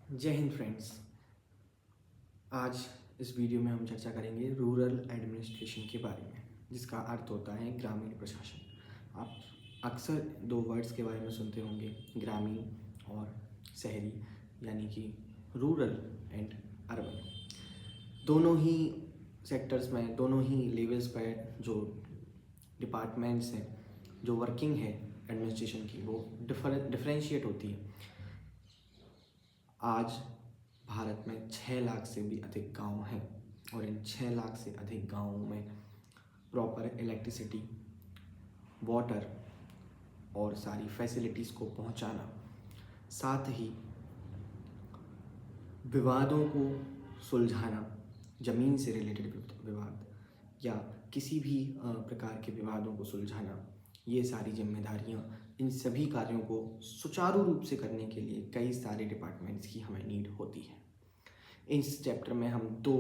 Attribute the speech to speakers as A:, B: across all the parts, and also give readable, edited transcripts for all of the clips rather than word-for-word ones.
A: जय हिंद फ्रेंड्स। आज इस वीडियो में हम चर्चा करेंगे रूरल एडमिनिस्ट्रेशन के बारे में, जिसका अर्थ होता है ग्रामीण प्रशासन। आप अक्सर दो वर्ड्स के बारे में सुनते होंगे, ग्रामीण और शहरी, यानी कि रूरल एंड अर्बन। दोनों ही सेक्टर्स में, दोनों ही लेवल्स पर जो डिपार्टमेंट्स हैं, जो वर्किंग है एडमिनिस्ट्रेशन की, वो डिफरेंशिएट होती है। आज भारत में 6 लाख से भी अधिक गांव हैं और इन 6 लाख से अधिक गांवों में प्रॉपर इलेक्ट्रिसिटी, वाटर और सारी फैसिलिटीज़ को पहुंचाना, साथ ही विवादों को सुलझाना, ज़मीन से रिलेटेड विवाद या किसी भी प्रकार के विवादों को सुलझाना, ये सारी जिम्मेदारियां, इन सभी कार्यों को सुचारू रूप से करने के लिए कई सारे डिपार्टमेंट्स की हमें नीड होती है। इस चैप्टर में हम 2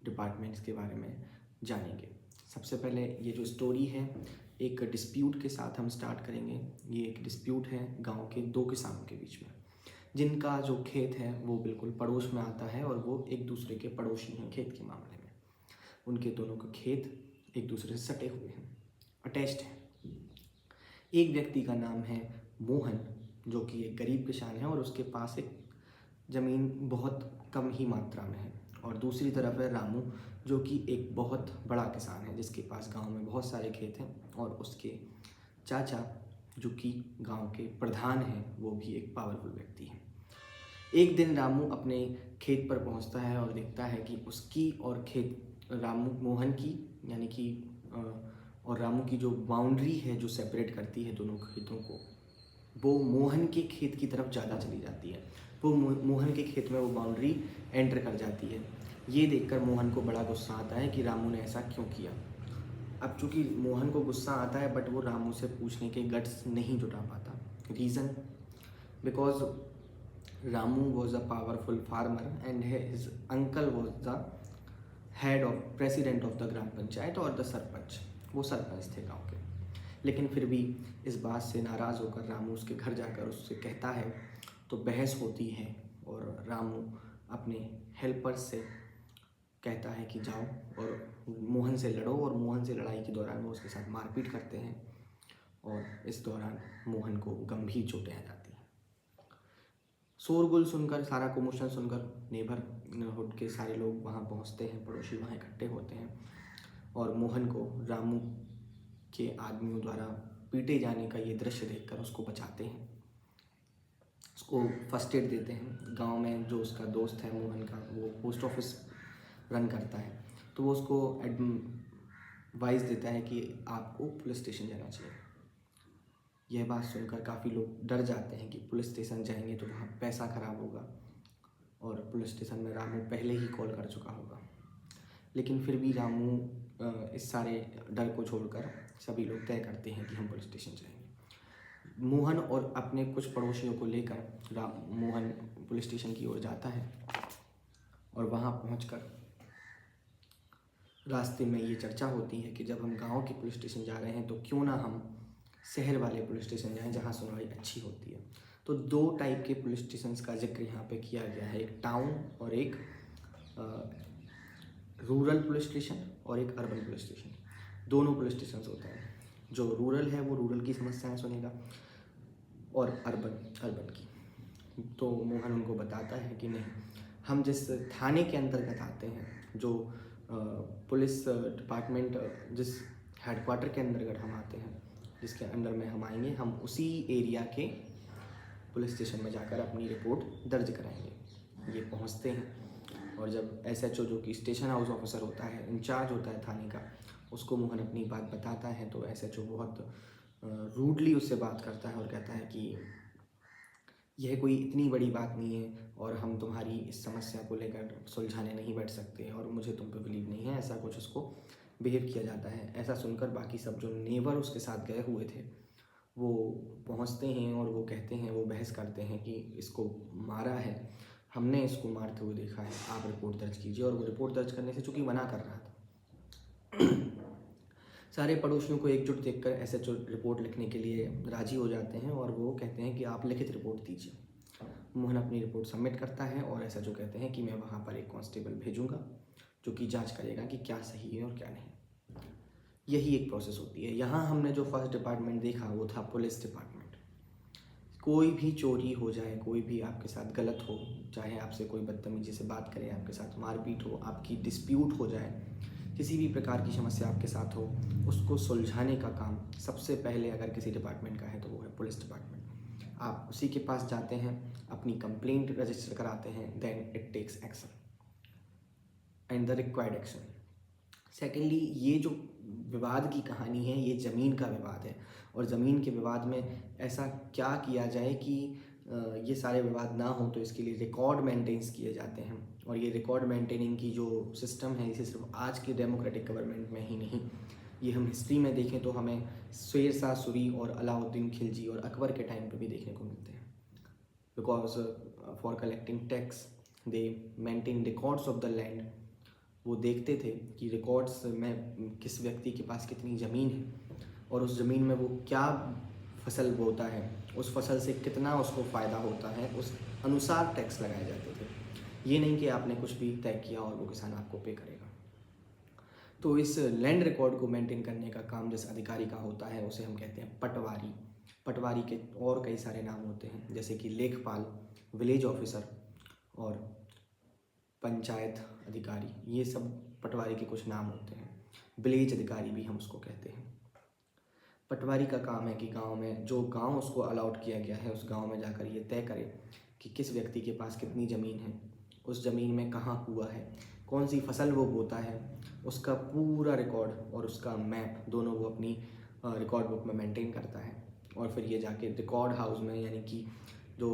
A: डिपार्टमेंट्स के बारे में जानेंगे। सबसे पहले ये जो स्टोरी है, एक डिस्प्यूट के साथ हम स्टार्ट करेंगे। ये एक डिस्प्यूट है गांव के 2 किसानों के बीच में, जिनका जो खेत है वो बिल्कुल पड़ोस में आता है और वो एक दूसरे के पड़ोसी हैं। खेत के मामले में उनके दोनों के खेत एक दूसरे से सटे हुए हैं, अटैच्ड हैं। एक व्यक्ति का नाम है मोहन, जो कि एक गरीब किसान है और उसके पास एक ज़मीन बहुत कम ही मात्रा में है, और दूसरी तरफ है रामू, जो कि एक बहुत बड़ा किसान है, जिसके पास गांव में बहुत सारे खेत हैं और उसके चाचा, जो कि गांव के प्रधान हैं, वो भी एक पावरफुल व्यक्ति हैं। एक दिन रामू अपने खेत पर पहुंचता है और देखता है कि उसकी और खेत रामू मोहन की, यानी कि और रामू की जो बाउंड्री है जो सेपरेट करती है दोनों खेतों को, वो मोहन के खेत की तरफ ज़्यादा चली जाती है। वो मोहन के खेत में वो बाउंड्री एंटर कर जाती है। ये देखकर मोहन को बड़ा गुस्सा आता है कि रामू ने ऐसा क्यों किया। अब चूंकि मोहन को गुस्सा आता है, बट वो रामू से पूछने के गट्स नहीं जुटा पाता। Reason, because Ramu was a powerful farmer and his uncle was the head of president of the gram panchayat और द सरपंच। वो सरपंच थे गाँव के। लेकिन फिर भी इस बात से नाराज़ होकर रामू उसके घर जाकर उससे कहता है, तो बहस होती है और रामू अपने हेल्पर्स से कहता है कि जाओ और मोहन से लड़ो, और मोहन से लड़ाई के दौरान वो उसके साथ मारपीट करते हैं और इस दौरान मोहन को गंभीर चोटें आ जाती हैं। शोरगुल सुनकर, सारा कमोशन सुनकर नेबरहुड के सारे लोग वहाँ पहुँचते हैं, पड़ोसी वहाँ इकट्ठे होते हैं और मोहन को रामू के आदमियों द्वारा पीटे जाने का ये दृश्य देखकर उसको बचाते हैं, उसको फर्स्ट एड देते हैं। गांव में जो उसका दोस्त है मोहन का, वो पोस्ट ऑफिस रन करता है, तो वो उसको एडवाइस देता है कि आपको पुलिस स्टेशन जाना चाहिए। यह बात सुनकर काफ़ी लोग डर जाते हैं कि पुलिस स्टेशन जाएंगे तो वहाँ पैसा खराब होगा, और पुलिस स्टेशन में रामू पहले ही कॉल कर चुका होगा। लेकिन फिर भी रामू इस सारे डर को छोड़कर सभी लोग तय करते हैं कि हम पुलिस स्टेशन जाएंगे। मोहन और अपने कुछ पड़ोसियों को लेकर मोहन पुलिस स्टेशन की ओर जाता है और वहाँ पहुंचकर रास्ते में ये चर्चा होती है कि जब हम गांव के पुलिस स्टेशन जा रहे हैं तो क्यों ना हम शहर वाले पुलिस स्टेशन जाएं, जहाँ सुनवाई अच्छी होती है। तो 2 टाइप के पुलिस स्टेशन का जिक्र यहाँ पे किया गया है, एक टाउन और एक रूरल पुलिस स्टेशन और एक अर्बन पुलिस स्टेशन। दोनों पुलिस स्टेशन होते हैं। जो रूरल है वो रूरल की समस्याएं सुनेगा और अर्बन की। तो मोहन उनको बताता है कि नहीं, हम जिस थाने के अंतर्गत आते हैं, जो पुलिस डिपार्टमेंट, जिस हेडक्वार्टर के अंतर्गत हम आते हैं, जिसके अंडर में हम आएंगे, हम उसी एरिया के पुलिस स्टेशन में जाकर अपनी रिपोर्ट दर्ज कराएंगे। ये पहुंचते हैं और जब एसएचओ, जो कि स्टेशन हाउस ऑफिसर होता है, इंचार्ज होता है थाने का, उसको मोहन अपनी बात बताता है, तो एसएचओ बहुत रूडली उससे बात करता है और कहता है कि यह कोई इतनी बड़ी बात नहीं है और हम तुम्हारी इस समस्या को लेकर सुलझाने नहीं बैठ सकते और मुझे तुम पे बिलीव नहीं है, ऐसा कुछ उसको बिहेव किया जाता है। ऐसा सुनकर बाकी सब जो नेबर उसके साथ गए हुए थे वो पहुंचते हैं और वो कहते हैं, वो बहस करते हैं कि इसको मारा है, हमने इसको मारते हुए देखा है, आप रिपोर्ट दर्ज कीजिए। और वो रिपोर्ट दर्ज करने से चूँकि मना कर रहा था। सारे पड़ोसियों को एकजुट देखकर एसएचओ रिपोर्ट लिखने के लिए राजी हो जाते हैं और वो कहते हैं कि आप लिखित रिपोर्ट दीजिए। मोहन अपनी रिपोर्ट सबमिट करता है और ऐसा जो कहते हैं कि मैं वहाँ पर एक कांस्टेबल भेजूँगा जो कि जांच करेगा कि क्या सही है और क्या नहीं। यही एक प्रोसेस होती है। यहाँ हमने जो फर्स्ट डिपार्टमेंट देखा वो था पुलिस डिपार्टमेंट। कोई भी चोरी हो जाए, कोई भी आपके साथ गलत हो, चाहे आपसे कोई बदतमीजी से बात करे, आपके साथ मारपीट हो, आपकी डिस्प्यूट हो जाए, किसी भी प्रकार की समस्या आपके साथ हो, उसको सुलझाने का काम सबसे पहले अगर किसी डिपार्टमेंट का है तो वो है पुलिस डिपार्टमेंट। आप उसी के पास जाते हैं, अपनी कंप्लेंट रजिस्टर कराते हैं, then it takes action and the required action. Secondly, ये जो विवाद की कहानी है ये ज़मीन का विवाद है और ज़मीन के विवाद में ऐसा क्या किया जाए कि ये सारे विवाद ना हो, तो इसके लिए रिकॉर्ड मेंटेन्स किए जाते हैं। और ये रिकॉर्ड मेंटेनिंग की जो सिस्टम है इसे सिर्फ आज के डेमोक्रेटिक गवर्नमेंट में ही नहीं, ये हम हिस्ट्री में देखें तो हमें शेर शाह सूरी और अलाउद्दीन खिलजी और अकबर के टाइम पे भी देखने को मिलते हैं। Because for collecting tax they maintain records of the land. वो देखते थे कि रिकॉर्ड्स में किस व्यक्ति के पास कितनी ज़मीन है और उस ज़मीन में वो क्या फसल बोता है, उस फसल से कितना उसको फ़ायदा होता है, उस अनुसार टैक्स लगाए जाते थे। ये नहीं कि आपने कुछ भी तय किया और वो किसान आपको पे करेगा। तो इस लैंड रिकॉर्ड को मेंटेन करने का काम जिस अधिकारी का होता है उसे हम कहते हैं पटवारी। पटवारी के और कई सारे नाम होते हैं, जैसे कि लेखपाल, विलेज ऑफिसर और पंचायत अधिकारी। ये सब पटवारी के कुछ नाम होते हैं। विलेज अधिकारी भी हम उसको कहते हैं। पटवारी का काम है कि गांव में जो गांव उसको अलाउट किया गया है उस गांव में जाकर ये तय करे कि किस व्यक्ति के पास कितनी ज़मीन है, उस ज़मीन में कहाँ कुआं है, कौन सी फसल वो बोता है, उसका पूरा रिकॉर्ड और उसका मैप दोनों वो अपनी रिकॉर्ड बुक में मेंटेन करता है। और फिर ये जाके रिकॉर्ड हाउस में, यानी कि जो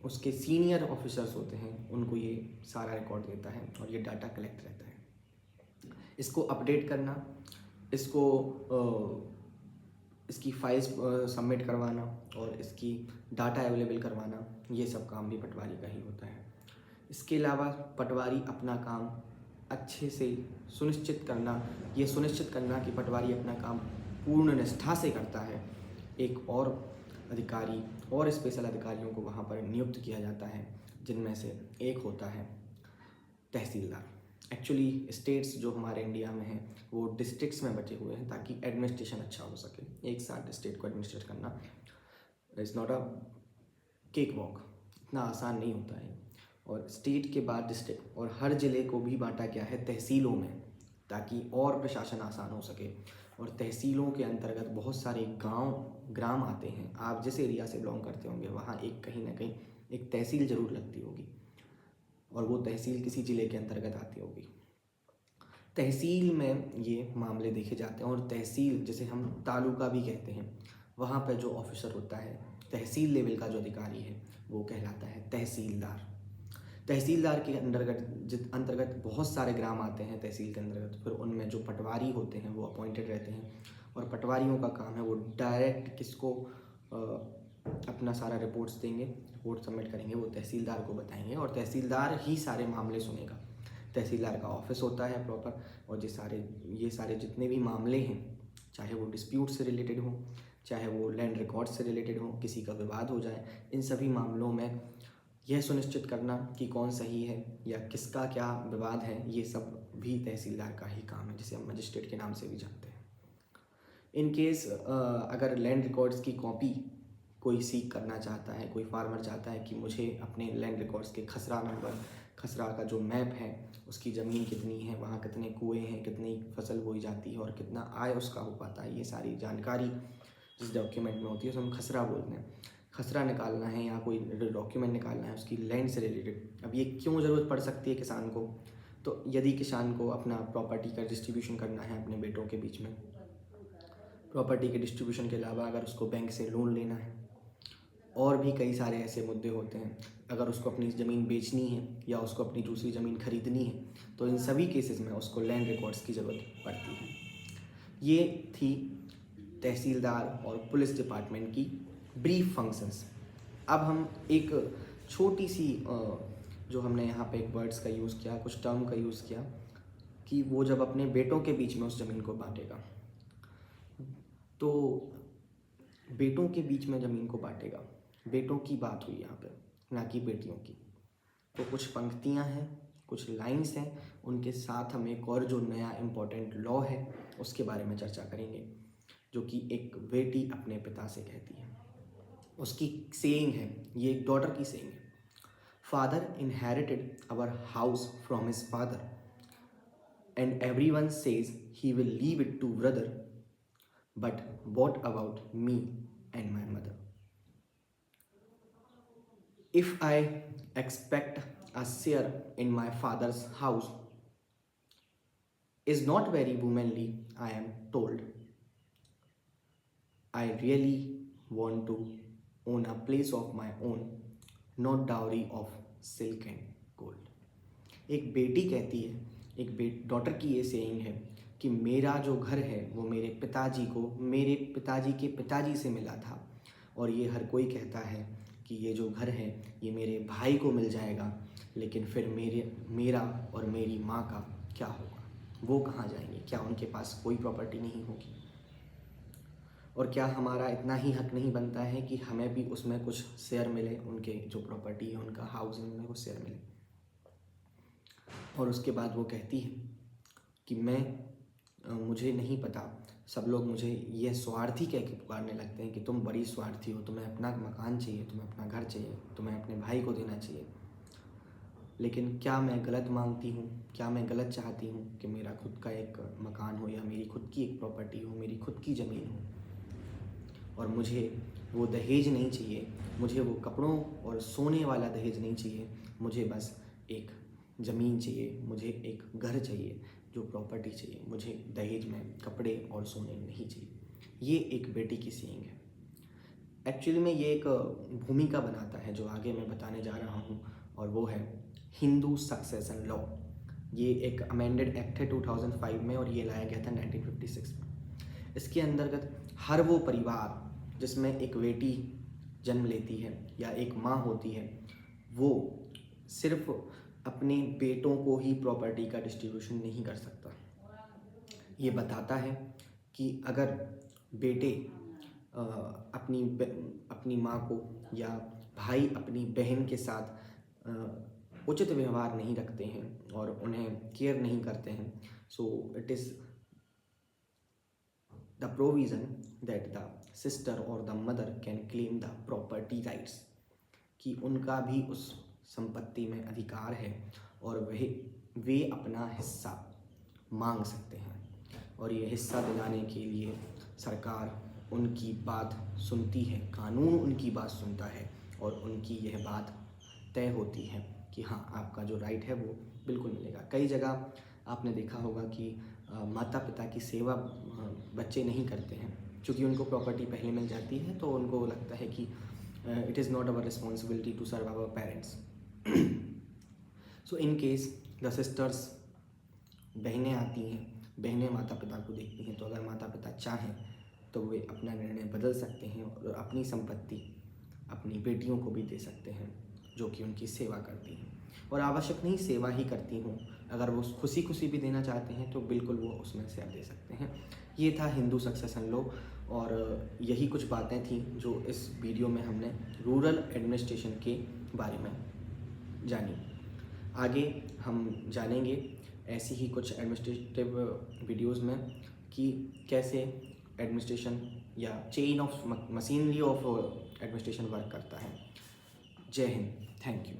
A: उसके सीनियर ऑफिसर्स होते हैं, उनको ये सारा रिकॉर्ड देता है और ये डाटा कलेक्ट रहता है। इसको अपडेट करना, इसकी फाइल्स सबमिट करवाना और इसकी डाटा अवेलेबल करवाना, ये सब काम भी पटवारी का ही होता है। इसके अलावा पटवारी अपना काम अच्छे से सुनिश्चित करना, ये सुनिश्चित करना कि पटवारी अपना काम पूर्ण निष्ठा से करता है। एक और अधिकारी और स्पेशल अधिकारियों को वहाँ पर नियुक्त किया जाता है, जिनमें से एक होता है तहसीलदार। एक्चुअली स्टेट्स जो हमारे इंडिया में हैं वो डिस्ट्रिक्ट्स में बटे हुए हैं ताकि एडमिनिस्ट्रेशन अच्छा हो सके। एक साथ स्टेट को एडमिनिस्ट्रेट करना is not a cake walk, इतना आसान नहीं होता है। और स्टेट के बाद डिस्ट्रिक्ट और हर ज़िले को भी बांटा गया है तहसीलों में, ताकि और प्रशासन आसान हो सके। और तहसीलों के अंतर्गत बहुत सारे ग्राम आते हैं। आप जिस एरिया से बिलोंग करते होंगे वहाँ एक कहीं ना कहीं एक तहसील ज़रूर लगती होगी और वो तहसील किसी ज़िले के अंतर्गत आती होगी। तहसील में ये मामले देखे जाते हैं और तहसील, जिसे हम तालुका भी कहते हैं, वहाँ पर जो ऑफिसर होता है, तहसील लेवल का जो अधिकारी है, वो कहलाता है तहसीलदार। तहसीलदार के अंतर्गत बहुत सारे ग्राम आते हैं तहसील के अंतर्गत। फिर उनमें जो पटवारी होते हैं वो अपॉइंटेड रहते हैं और पटवारियों का काम है वो डायरेक्ट किसको अपना सारा रिपोर्ट्स देंगे, रिपोर्ट सबमिट करेंगे, वो तहसीलदार को बताएंगे और तहसीलदार ही सारे मामले सुनेगा। तहसीलदार का ऑफिस होता है प्रॉपर, और ये सारे जितने भी मामले हैं, चाहे वो डिस्प्यूट से रिलेटेड हो, चाहे वो लैंड रिकॉर्ड से रिलेटेड हो, किसी का विवाद हो जाए, इन सभी मामलों में यह सुनिश्चित करना कि कौन सही है या किसका क्या विवाद है, ये सब भी तहसीलदार का ही काम है, जिसे हम मजिस्ट्रेट के नाम से भी जानते हैं। इन केस अगर लैंड रिकॉर्ड्स की कॉपी कोई सीख करना चाहता है, कोई फार्मर चाहता है कि मुझे अपने लैंड रिकॉर्ड्स के खसरा नंबर, खसरा का जो मैप है, उसकी ज़मीन कितनी है, वहाँ कितने कुएँ हैं, कितनी फसल बोई जाती है और कितना आय उसका हो पाता है, ये सारी जानकारी जिस डॉक्यूमेंट में होती है उसे हम खसरा बोलते हैं। खसरा निकालना है या कोई डॉक्यूमेंट निकालना है उसकी लैंड से रिलेटेड। अब ये क्यों ज़रूरत पड़ सकती है किसान को? तो यदि किसान को अपना प्रॉपर्टी का डिस्ट्रीब्यूशन करना है अपने बेटों के बीच में, प्रॉपर्टी के डिस्ट्रीब्यूशन के अलावा अगर उसको बैंक से लोन लेना है, और भी कई सारे ऐसे मुद्दे होते हैं, अगर उसको अपनी ज़मीन बेचनी है या उसको अपनी दूसरी ज़मीन खरीदनी है, तो इन सभी केसेस में उसको लैंड रिकॉर्ड्स की ज़रूरत पड़ती है। ये थी तहसीलदार और पुलिस डिपार्टमेंट की ब्रीफ फंक्शंस। अब हम एक छोटी सी जो हमने यहाँ पे एक वर्ड्स का यूज़ किया, कुछ टर्म का यूज़ किया कि वो जब अपने बेटों के बीच में उस ज़मीन को बांटेगा, तो बेटों के बीच में ज़मीन को बांटेगा, बेटों की बात हुई यहाँ पे। ना कि बेटियों की। तो कुछ पंक्तियाँ हैं, कुछ लाइन्स हैं, उनके साथ हम एक और जो नया इम्पोर्टेंट लॉ है उसके बारे में चर्चा करेंगे, जो कि एक बेटी अपने पिता से कहती है। उसकी सेइंग है, ये एक डॉटर की सेइंग है, father inherited our house from his father and everyone says he will leave it to brother, but what about me and my mother? If I expect a share in my father's house is not very womanly, I am told. I really want to own a place of my own, not dowry of silk and gold. एक बेटी कहती है, एक daughter की ये saying है कि मेरा जो घर है वो मेरे पिताजी को मेरे पिताजी के पिताजी से मिला था, और ये हर कोई कहता है कि ये जो घर है ये मेरे भाई को मिल जाएगा, लेकिन फिर मेरा और मेरी माँ का क्या होगा? वो कहाँ जाएंगे? क्या उनके पास कोई प्रॉपर्टी नहीं होगी? और क्या हमारा इतना ही हक नहीं बनता है कि हमें भी उसमें कुछ शेयर मिले? उनके जो प्रॉपर्टी है, उनका हाउस है, उनमें कुछ शेयर मिले। और उसके बाद वो कहती है कि मुझे नहीं पता, सब लोग मुझे यह स्वार्थी कह के पुकारने लगते हैं कि तुम बड़ी स्वार्थी हो, तुम्हें अपना मकान चाहिए, तुम्हें अपना घर चाहिए, तुम्हें अपने भाई को देना चाहिए। लेकिन क्या मैं गलत मांगती हूँ? क्या मैं गलत चाहती हूँ कि मेरा खुद का एक मकान हो या मेरी खुद की एक प्रॉपर्टी हो, मेरी खुद की ज़मीन हो? और मुझे वो दहेज नहीं चाहिए, मुझे वो कपड़ों और सोने वाला दहेज नहीं चाहिए, मुझे बस एक ज़मीन चाहिए, मुझे एक घर चाहिए, जो प्रॉपर्टी चाहिए, मुझे दहेज में कपड़े और सोने नहीं चाहिए। ये एक बेटी की सेइंग है। एक्चुअली में ये एक भूमिका बनाता है जो आगे मैं बताने जा रहा हूँ, और वो है हिंदू सक्सेशन लॉ। ये एक अमेंडेड एक्ट है 2005 में, और ये लाया गया था 1956 में। इसके अंतर्गत हर वो परिवार जिसमें एक बेटी जन्म लेती है या एक माँ होती है, वो सिर्फ अपने बेटों को ही प्रॉपर्टी का डिस्ट्रीब्यूशन नहीं कर सकता। ये बताता है कि अगर बेटे अपनी माँ को या भाई अपनी बहन के साथ उचित व्यवहार नहीं रखते हैं और उन्हें केयर नहीं करते हैं, so it is the provision that the sister और the mother can claim the property rights, कि उनका भी उस संपत्ति में अधिकार है और वे अपना हिस्सा मांग सकते हैं। और ये हिस्सा दिलाने के लिए सरकार उनकी बात सुनती है, कानून उनकी बात सुनता है, और उनकी यह बात तय होती है कि हाँ, आपका जो राइट है वो बिल्कुल मिलेगा। कई जगह आपने देखा होगा कि माता पिता की सेवा बच्चे नहीं करते हैं, क्योंकि उनको प्रॉपर्टी पहले मिल जाती है, तो उनको लगता है कि it is not our responsibility to serve our parents. So in case the sisters, बहनें आती हैं, बहनें माता पिता को देखती हैं, तो अगर माता पिता चाहें तो वे अपना निर्णय बदल सकते हैं और अपनी संपत्ति अपनी बेटियों को भी दे सकते हैं, जो कि उनकी सेवा करती हैं। और आवश्यक नहीं सेवा ही करती हूँ, अगर वो खुशी खुशी भी देना चाहते हैं तो बिल्कुल वो उसमें से दे सकते हैं। ये था हिंदू सक्सेशन लॉ, और यही कुछ बातें थी जो इस वीडियो में हमने रूरल एडमिनिस्ट्रेशन के बारे में जानी। आगे हम जानेंगे ऐसी ही कुछ एडमिनिस्ट्रेटिव वीडियोज़ में कि कैसे एडमिनिस्ट्रेशन या chain of machinery of administration work करता है। जय हिंद, थैंक यू।